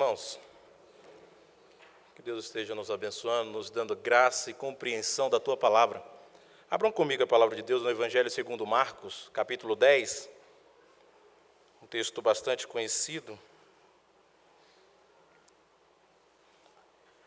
irmãos? Que Deus esteja nos abençoando, nos dando graça e compreensão da Tua palavra. Abram comigo a palavra de Deus no Evangelho segundo Marcos, capítulo 10, um texto bastante conhecido.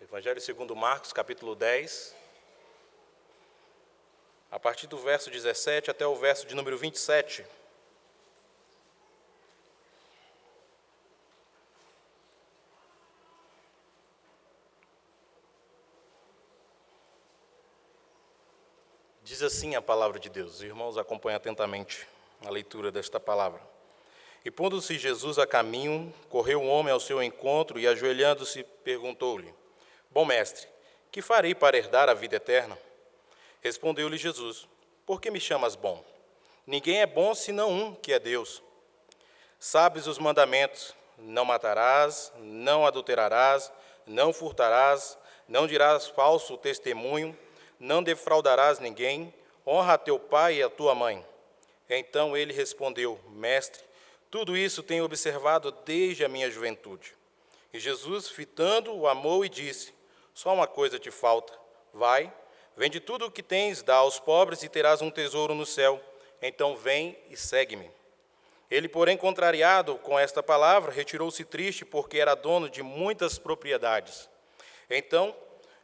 Evangelho segundo Marcos, capítulo 10, a partir do verso 17 até o verso de número 27. Diz assim a palavra de Deus. Os irmãos acompanhem atentamente a leitura desta palavra. E pondo-se Jesus a caminho, correu um homem ao seu encontro e, ajoelhando-se, perguntou-lhe: Bom mestre, que farei para herdar a vida eterna? Respondeu-lhe Jesus: Por que me chamas bom? Ninguém é bom senão um, que é Deus. Sabes os mandamentos: não matarás, não adulterarás, não furtarás, não dirás falso testemunho, não defraudarás ninguém, honra a teu pai e a tua mãe. Então ele respondeu: Mestre, tudo isso tenho observado desde a minha juventude. E Jesus, fitando-o, o amou e disse: Só uma coisa te falta. Vai, vende tudo o que tens, dá aos pobres e terás um tesouro no céu. Então vem e segue-me. Ele, porém, contrariado com esta palavra, retirou-se triste, porque era dono de muitas propriedades. Então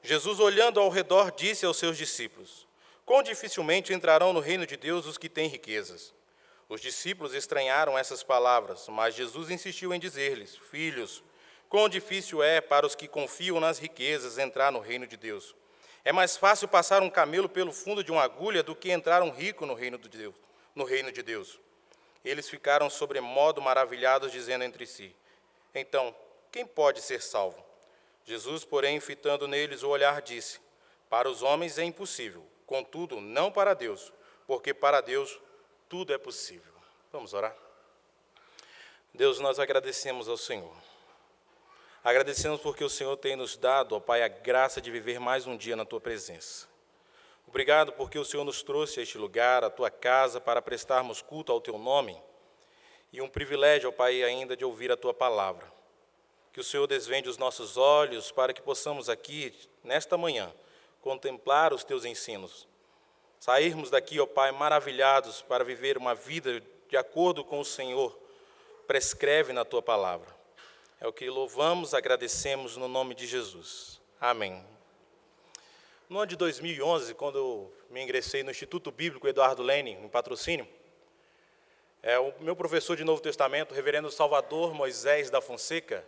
Jesus, olhando ao redor, disse aos seus discípulos: Quão dificilmente entrarão no reino de Deus os que têm riquezas. Os discípulos estranharam essas palavras, mas Jesus insistiu em dizer-lhes: Filhos, quão difícil é para os que confiam nas riquezas entrar no reino de Deus. É mais fácil passar um camelo pelo fundo de uma agulha do que entrar um rico no reino de Deus. Eles ficaram sobremodo maravilhados, dizendo entre si: Então, quem pode ser salvo? Jesus, porém, fitando neles o olhar, disse: Para os homens é impossível, contudo, não para Deus, porque para Deus tudo é possível. Vamos orar? Deus, nós agradecemos ao Senhor. Agradecemos porque o Senhor tem nos dado, ó Pai, a graça de viver mais um dia na Tua presença. Obrigado porque o Senhor nos trouxe a este lugar, a Tua casa, para prestarmos culto ao Teu nome. E um privilégio, ó Pai, ainda de ouvir a Tua palavra. Que o Senhor desvende os nossos olhos para que possamos aqui, nesta manhã, contemplar os Teus ensinos. Sairmos daqui, ó Pai, maravilhados para viver uma vida de acordo com o Senhor prescreve na Tua palavra. É o que louvamos, agradecemos no nome de Jesus. Amém. No ano de 2011, quando eu me ingressei no Instituto Bíblico Eduardo Lene, em Patrocínio, o meu professor de Novo Testamento, o reverendo Salvador Moisés da Fonseca,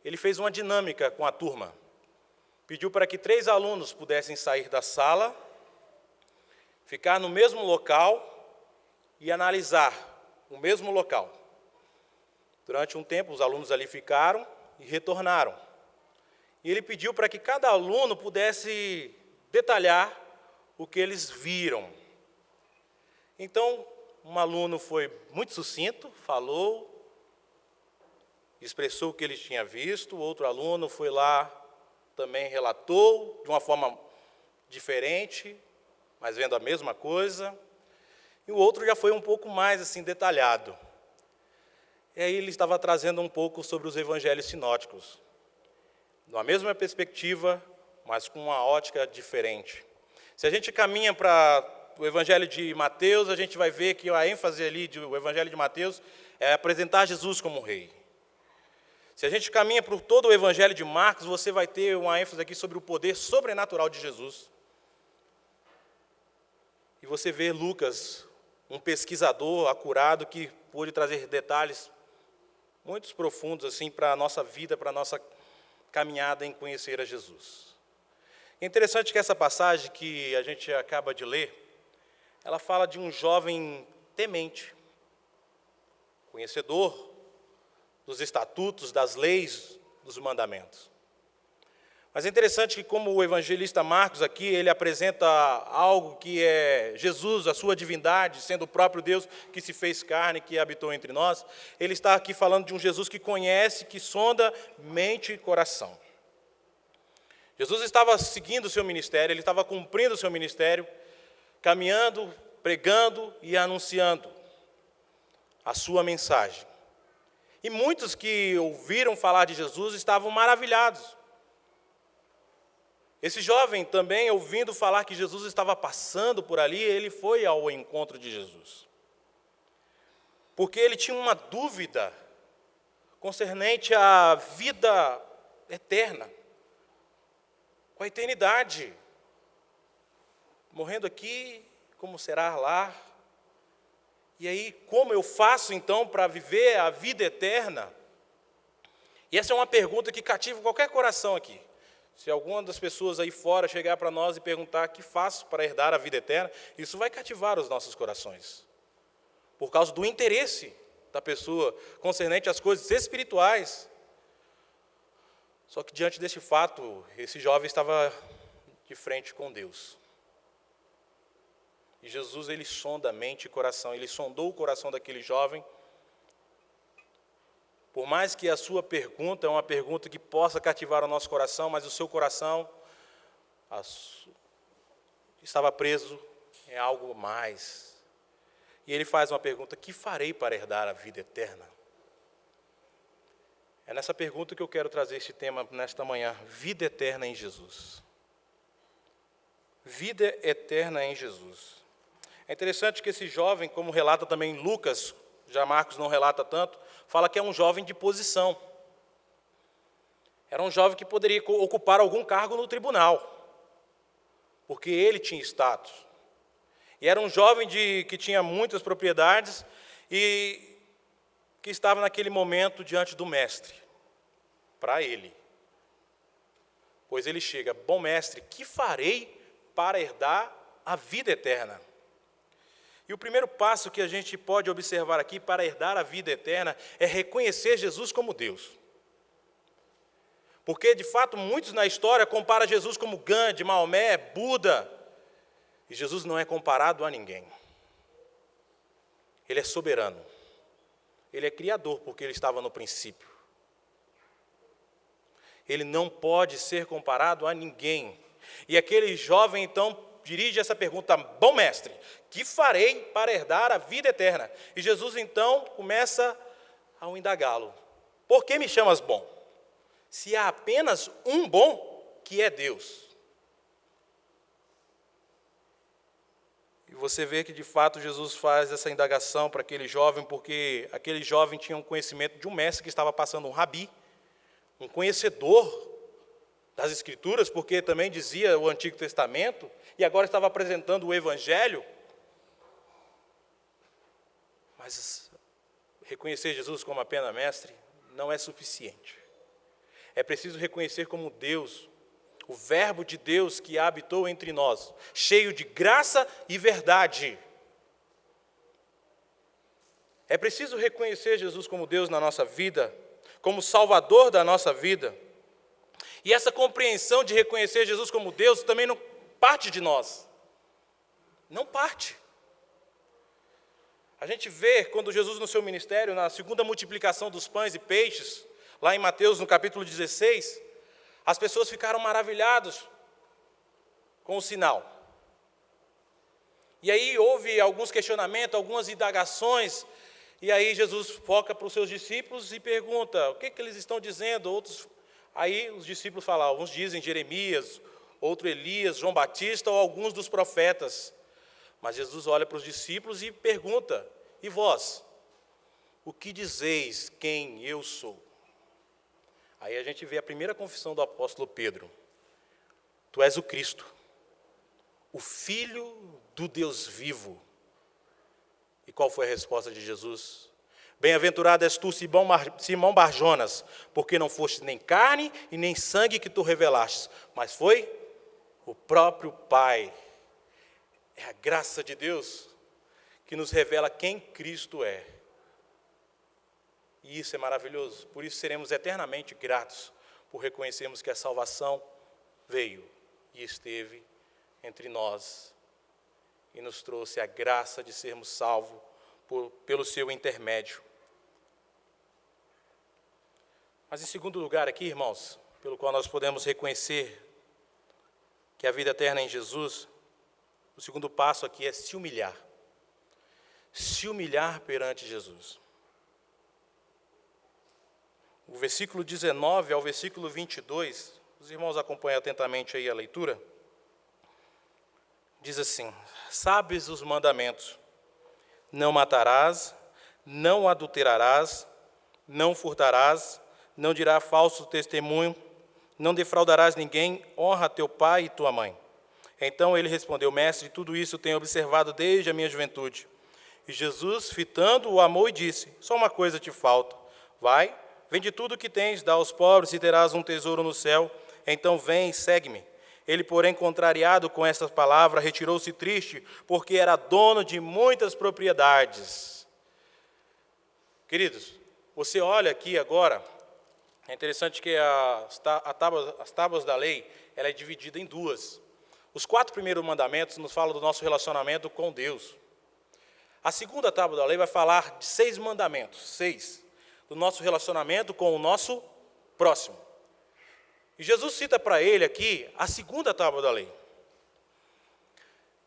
ele fez uma dinâmica com a turma. Pediu para que 3 alunos pudessem sair da sala, ficar no mesmo local e analisar o mesmo local. Durante um tempo, os alunos ali ficaram e retornaram. E ele pediu para que cada aluno pudesse detalhar o que eles viram. Então, um aluno foi muito sucinto, falou, expressou o que ele tinha visto, o outro aluno foi lá, também relatou, de uma forma diferente, mas vendo a mesma coisa, e o outro já foi um pouco mais assim detalhado. E aí ele estava trazendo um pouco sobre os evangelhos sinóticos, numa mesma perspectiva, mas com uma ótica diferente. Se a gente caminha para o evangelho de Mateus, a gente vai ver que a ênfase ali do evangelho de Mateus é apresentar Jesus como rei. Se a gente caminha por todo o evangelho de Marcos, você vai ter uma ênfase aqui sobre o poder sobrenatural de Jesus. E você vê Lucas, um pesquisador acurado que pôde trazer detalhes muito profundos assim para a nossa vida, para a nossa caminhada em conhecer a Jesus. É interessante que essa passagem que a gente acaba de ler, ela fala de um jovem temente, conhecedor dos estatutos, das leis, dos mandamentos. Mas é interessante que, como o evangelista Marcos aqui, ele apresenta algo que é Jesus, a sua divindade, sendo o próprio Deus que se fez carne, que habitou entre nós, ele está aqui falando de um Jesus que conhece, que sonda mente e coração. Jesus estava seguindo o seu ministério, ele estava cumprindo o seu ministério, caminhando, pregando e anunciando a sua mensagem. E muitos que ouviram falar de Jesus estavam maravilhados. Esse jovem também, ouvindo falar que Jesus estava passando por ali, ele foi ao encontro de Jesus. Porque ele tinha uma dúvida concernente à vida eterna, com a eternidade. Morrendo aqui, como será lá? E aí, como eu faço então para viver a vida eterna? E essa é uma pergunta que cativa qualquer coração aqui. Se alguma das pessoas aí fora chegar para nós e perguntar o que faço para herdar a vida eterna, isso vai cativar os nossos corações. Por causa do interesse da pessoa concernente às coisas espirituais. Só que diante deste fato, esse jovem estava de frente com Deus. E Jesus, ele sonda a mente e coração, ele sondou o coração daquele jovem. Por mais que a sua pergunta é uma pergunta que possa cativar o nosso coração, mas o seu coração estava preso em algo mais. E ele faz uma pergunta: que farei para herdar a vida eterna? É nessa pergunta que eu quero trazer este tema nesta manhã: vida eterna em Jesus. Vida eterna em Jesus. É interessante que esse jovem, como relata também Lucas, já Marcos não relata tanto, fala que é um jovem de posição. Era um jovem que poderia ocupar algum cargo no tribunal, porque ele tinha status. E era um jovem que tinha muitas propriedades e que estava naquele momento diante do mestre, para ele. Pois ele chega: bom mestre, que farei para herdar a vida eterna? E o primeiro passo que a gente pode observar aqui para herdar a vida eterna é reconhecer Jesus como Deus. Porque, de fato, muitos na história comparam Jesus como Gandhi, Maomé, Buda. E Jesus não é comparado a ninguém. Ele é soberano. Ele é criador, porque ele estava no princípio. Ele não pode ser comparado a ninguém. E aquele jovem, então, dirige essa pergunta: bom mestre, que farei para herdar a vida eterna? E Jesus, então, começa a indagá-lo: por que me chamas bom? Se há apenas um bom, que é Deus. E você vê que, de fato, Jesus faz essa indagação para aquele jovem, porque aquele jovem tinha um conhecimento de um mestre que estava passando, um rabi, um conhecedor das Escrituras, porque também dizia o Antigo Testamento, e agora estava apresentando o Evangelho. Mas reconhecer Jesus como apenas mestre não é suficiente. É preciso reconhecer como Deus, o Verbo de Deus que habitou entre nós, cheio de graça e verdade. É preciso reconhecer Jesus como Deus na nossa vida, como Salvador da nossa vida. E essa compreensão de reconhecer Jesus como Deus também não parte de nós. Não parte. A gente vê quando Jesus, no seu ministério, na segunda multiplicação dos pães e peixes, lá em Mateus, no capítulo 16, as pessoas ficaram maravilhadas com o sinal. E aí houve alguns questionamentos, algumas indagações, e aí Jesus foca para os seus discípulos e pergunta: o que eles estão dizendo? Outros, aí os discípulos falam, alguns dizem Jeremias, outro Elias, João Batista ou alguns dos profetas. Mas Jesus olha para os discípulos e pergunta: e vós, o que dizeis quem eu sou? Aí a gente vê a primeira confissão do apóstolo Pedro: tu és o Cristo, o Filho do Deus vivo. E qual foi a resposta de Jesus? Bem-aventurado és tu, Simão Barjonas, porque não foste nem carne e nem sangue que tu revelastes, mas foi o próprio Pai. É a graça de Deus que nos revela quem Cristo é. E isso é maravilhoso. Por isso seremos eternamente gratos por reconhecermos que a salvação veio e esteve entre nós e nos trouxe a graça de sermos salvos pelo seu intermédio. Mas em segundo lugar aqui, irmãos, pelo qual nós podemos reconhecer que a vida eterna é em Jesus, o segundo passo aqui é se humilhar. Se humilhar perante Jesus. o versículo 19 ao versículo 22, os irmãos acompanham atentamente aí a leitura, diz assim: sabes os mandamentos, não matarás, não adulterarás, não furtarás, não dirás falso testemunho, não defraudarás ninguém, honra teu pai e tua mãe. Então ele respondeu: mestre, tudo isso tenho observado desde a minha juventude. E Jesus, fitando-o, amou e disse: só uma coisa te falta. Vai, vende tudo o que tens, dá aos pobres e terás um tesouro no céu. Então vem e segue-me. Ele, porém, contrariado com estas palavras, retirou-se triste, porque era dono de muitas propriedades. Queridos, você olha aqui agora, é interessante que as tábuas da lei, ela é dividida em duas. Os 4 primeiros mandamentos nos falam do nosso relacionamento com Deus. A segunda tábua da lei vai falar de 6 mandamentos, 6, do nosso relacionamento com o nosso próximo. E Jesus cita para ele aqui a segunda tábua da lei.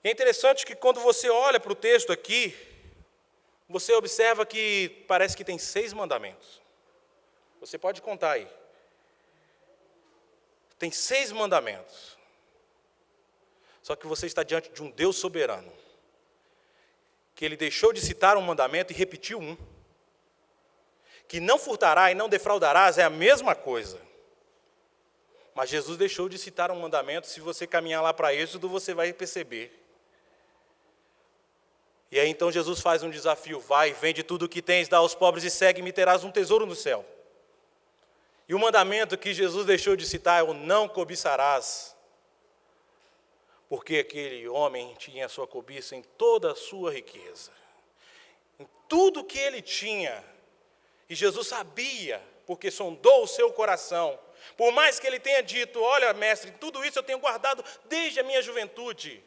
E é interessante que quando você olha para o texto aqui, você observa que parece que tem 6 mandamentos. Você pode contar aí. Tem 6 mandamentos. Só que você está diante de um Deus soberano, que ele deixou de citar um mandamento e repetiu um. Que não furtará e não defraudarás é a mesma coisa. Mas Jesus deixou de citar um mandamento. Se você caminhar lá para Êxodo, você vai perceber. E aí então Jesus faz um desafio: vai, vende tudo o que tens, dá aos pobres e segue-me, e terás um tesouro no céu. E o mandamento que Jesus deixou de citar é o não cobiçarás. Porque aquele homem tinha sua cobiça em toda a sua riqueza, em tudo que ele tinha. E Jesus sabia, porque sondou o seu coração. Por mais que ele tenha dito: olha, mestre, tudo isso eu tenho guardado desde a minha juventude.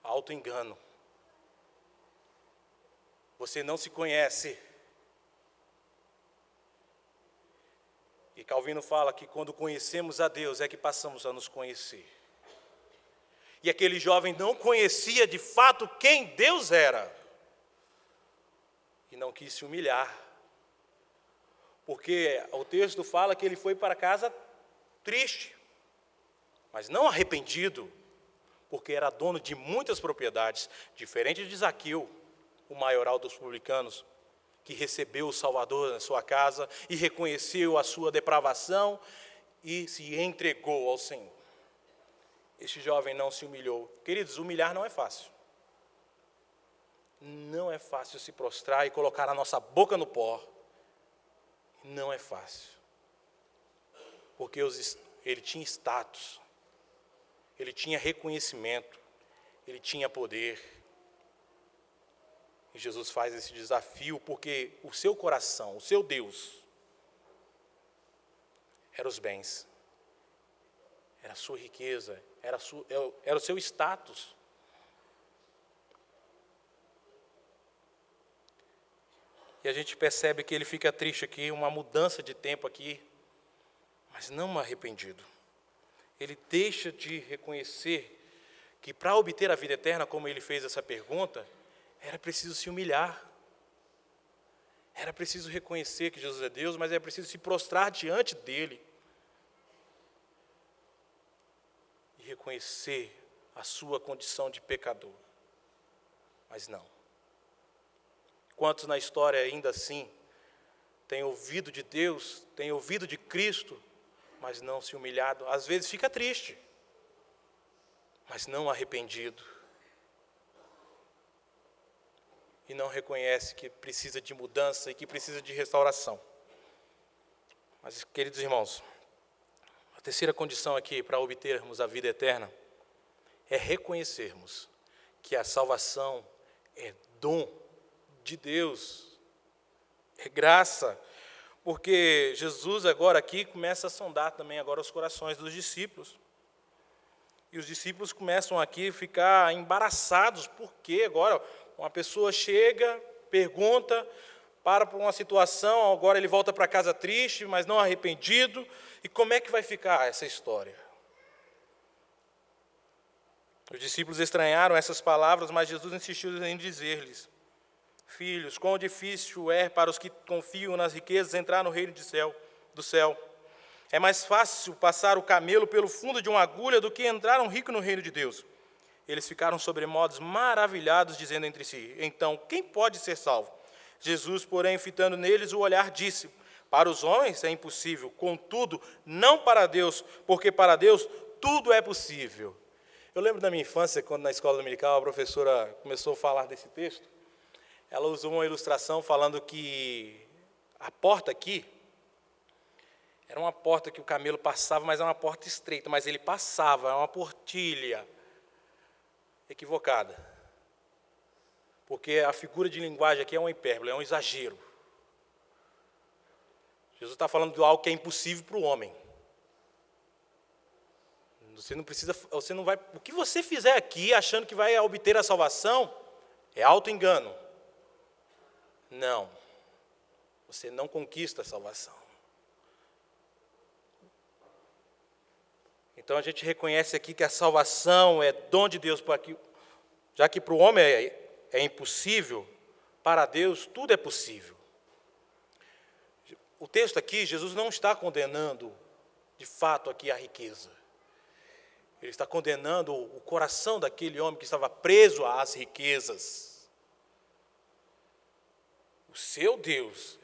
Auto-engano. Você não se conhece. E Calvino fala que quando conhecemos a Deus é que passamos a nos conhecer. E aquele jovem não conhecia de fato quem Deus era. E não quis se humilhar. Porque o texto fala que ele foi para casa triste, mas não arrependido, porque era dono de muitas propriedades, diferente de Zaqueu, o maioral dos publicanos, que recebeu o Salvador na sua casa e reconheceu a sua depravação e se entregou ao Senhor. Este jovem não se humilhou. Queridos, humilhar não é fácil. Não é fácil se prostrar e colocar a nossa boca no pó. Não é fácil. Porque ele tinha status, ele tinha reconhecimento, ele tinha poder. E Jesus faz esse desafio porque o seu coração, o seu Deus, era os bens, era a sua riqueza, era o seu status. E a gente percebe que ele fica triste aqui, uma mudança de tempo aqui, mas não arrependido. Ele deixa de reconhecer que para obter a vida eterna, como ele fez essa pergunta, era preciso se humilhar. Era preciso reconhecer que Jesus é Deus, mas era preciso se prostrar diante dele. E reconhecer a sua condição de pecador. Mas não. Quantos na história ainda assim têm ouvido de Deus, têm ouvido de Cristo, mas não se humilhado? Às vezes fica triste, mas não arrependido. E não reconhece que precisa de mudança e que precisa de restauração. Mas, queridos irmãos, a terceira condição aqui para obtermos a vida eterna é reconhecermos que a salvação é dom de Deus, é graça, porque Jesus agora aqui começa a sondar também agora os corações dos discípulos. E os discípulos começam aqui a ficar embaraçados, porque agora uma pessoa chega, pergunta, para por uma situação, agora ele volta para casa triste, mas não arrependido, e como é que vai ficar essa história? Os discípulos estranharam essas palavras, mas Jesus insistiu em dizer-lhes: Filhos, quão difícil é para os que confiam nas riquezas entrar no reino do céu. É mais fácil passar o camelo pelo fundo de uma agulha do que entrar um rico no reino de Deus. Eles ficaram sobremodos maravilhados, dizendo entre si: então, quem pode ser salvo? Jesus, porém, fitando neles o olhar, disse: para os homens é impossível, contudo, não para Deus, porque para Deus tudo é possível. Eu lembro da minha infância, quando na escola dominical a professora começou a falar desse texto, ela usou uma ilustração falando que a porta aqui era uma porta que o camelo passava, mas era uma porta estreita, mas ele passava, era uma portilha. Equivocada. Porque a figura de linguagem aqui é uma hipérbole, é um exagero. Jesus está falando de algo que é impossível para o homem. Você não vai, o que você fizer aqui achando que vai obter a salvação é auto-engano. Não. Você não conquista a salvação. Então a gente reconhece aqui que a salvação é dom de Deus, já que para o homem é impossível, para Deus tudo é possível. O texto aqui, Jesus não está condenando, de fato, aqui a riqueza. Ele está condenando o coração daquele homem que estava preso às riquezas. O seu Deus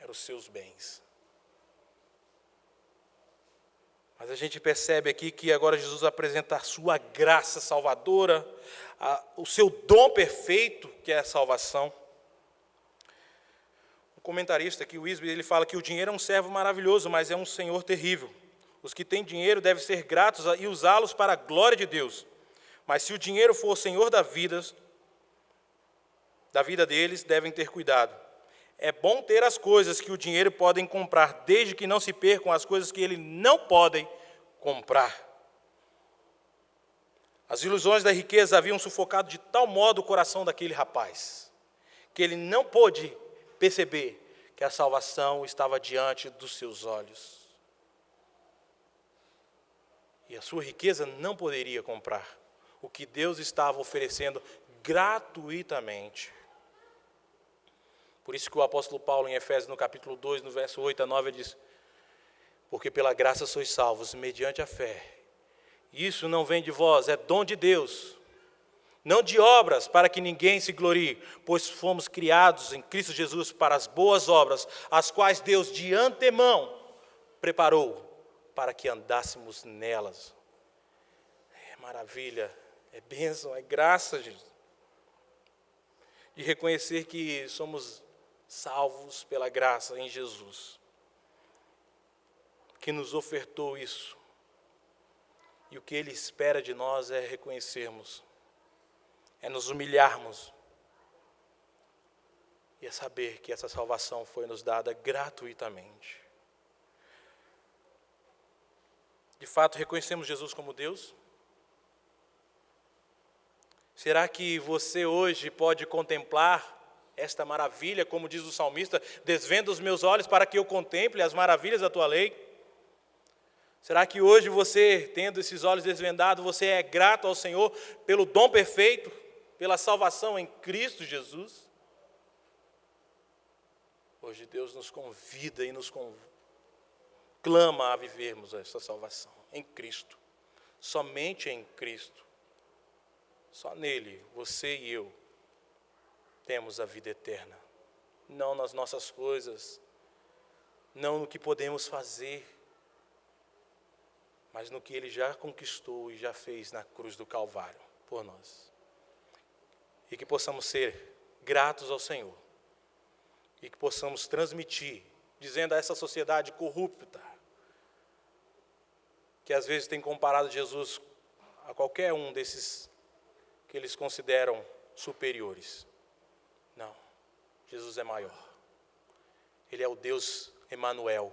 eram os seus bens. Mas a gente percebe aqui que agora Jesus apresenta a sua graça salvadora, o seu dom perfeito, que é a salvação. O comentarista aqui, o Wisby, ele fala que o dinheiro é um servo maravilhoso, mas é um senhor terrível. Os que têm dinheiro devem ser gratos e usá-los para a glória de Deus. Mas se o dinheiro for o senhor da vida deles, devem ter cuidado. É bom ter as coisas que o dinheiro pode comprar, desde que não se percam as coisas que ele não pode comprar. As ilusões da riqueza haviam sufocado de tal modo o coração daquele rapaz, que ele não pôde perceber que a salvação estava diante dos seus olhos. E a sua riqueza não poderia comprar o que Deus estava oferecendo gratuitamente. Por isso que o apóstolo Paulo, em Efésios, no capítulo 2, no verso 8 a 9, ele diz: porque pela graça sois salvos, mediante a fé. Isso não vem de vós, é dom de Deus. Não de obras, para que ninguém se glorie, pois fomos criados em Cristo Jesus para as boas obras, as quais Deus de antemão preparou para que andássemos nelas. É maravilha, é bênção, é graça, Jesus. De reconhecer que somos salvos pela graça em Jesus, que nos ofertou isso. E o que Ele espera de nós é reconhecermos, é nos humilharmos, e é saber que essa salvação foi nos dada gratuitamente. De fato, reconhecemos Jesus como Deus? Será que você hoje pode contemplar esta maravilha, como diz o salmista: desvenda os meus olhos para que eu contemple as maravilhas da tua lei? Será que hoje você, tendo esses olhos desvendados, você é grato ao Senhor pelo dom perfeito, pela salvação em Cristo Jesus? Hoje Deus nos convida e nos clama a vivermos essa salvação em Cristo, somente em Cristo. Só nele, você e eu, temos a vida eterna. Não nas nossas coisas, não no que podemos fazer, mas no que Ele já conquistou e já fez na cruz do Calvário por nós. E que possamos ser gratos ao Senhor, e que possamos transmitir, dizendo a essa sociedade corrupta, que às vezes tem comparado Jesus a qualquer um desses que eles consideram superiores. Não, Jesus é maior. Ele é o Deus Emanuel,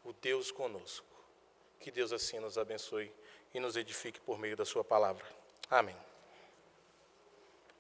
o Deus conosco. Que Deus assim nos abençoe e nos edifique por meio da sua palavra. Amém.